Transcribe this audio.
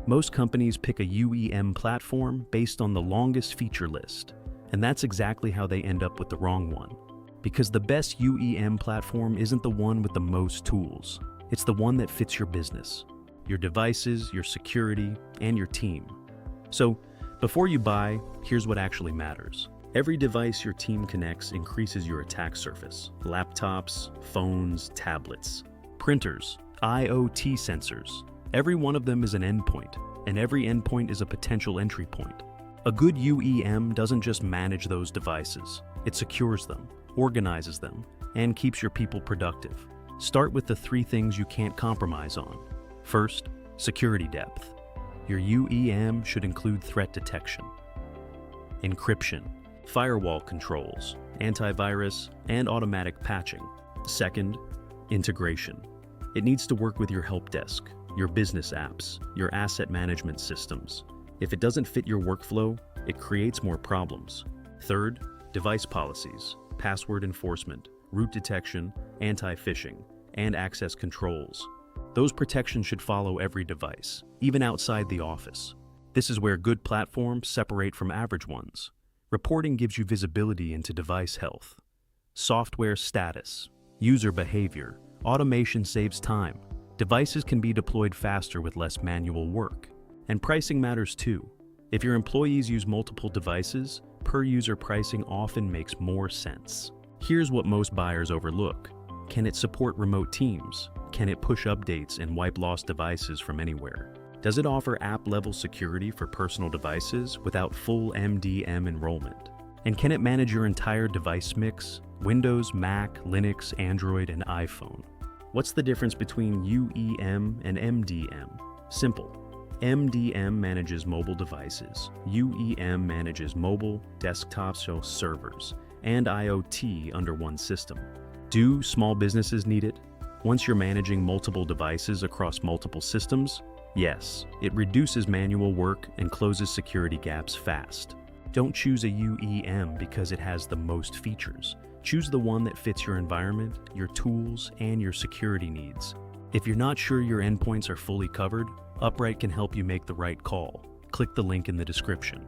Most companies pick a UEM platform based on the longest feature list, and that's exactly how they end up with the wrong one. Because the best UEM platform isn't the one with the most tools. It's the one that fits your business, your devices, your security, and your team. So, before you buy, here's what actually matters. Every device your team connects increases your attack surface. Laptops, phones, tablets, printers, IoT sensors. Every one of them is an endpoint, and every endpoint is a potential entry point. A good UEM doesn't just manage those devices. It secures them, organizes them, and keeps your people productive. Start with the 3 things you can't compromise on. First, security depth. Your UEM should include threat detection, encryption, firewall controls, antivirus, and automatic patching. Second, integration. It needs to work with your help desk, your business apps, your asset management systems. If it doesn't fit your workflow, it creates more problems. Third, device policies, password enforcement, root detection, anti-phishing, and access controls. Those protections should follow every device, even outside the office. This is where good platforms separate from average ones. Reporting gives you visibility into device health, software status, user behavior. Automation saves time. Devices can be deployed faster with less manual work. And pricing matters too. If your employees use multiple devices, per-user pricing often makes more sense. Here's what most buyers overlook. Can it support remote teams? Can it push updates and wipe lost devices from anywhere? Does it offer app-level security for personal devices without full MDM enrollment? And can it manage your entire device mix? Windows, Mac, Linux, Android, and iPhone. What's the difference between UEM and MDM? Simple. MDM manages mobile devices. UEM manages mobile, desktops, so servers, and IoT under one system. Do small businesses need it? Once you're managing multiple devices across multiple systems, yes, it reduces manual work and closes security gaps fast. Don't choose a UEM because it has the most features. Choose the one that fits your environment, your tools, and your security needs. If you're not sure your endpoints are fully covered, Uprite can help you make the right call. Click the link in the description.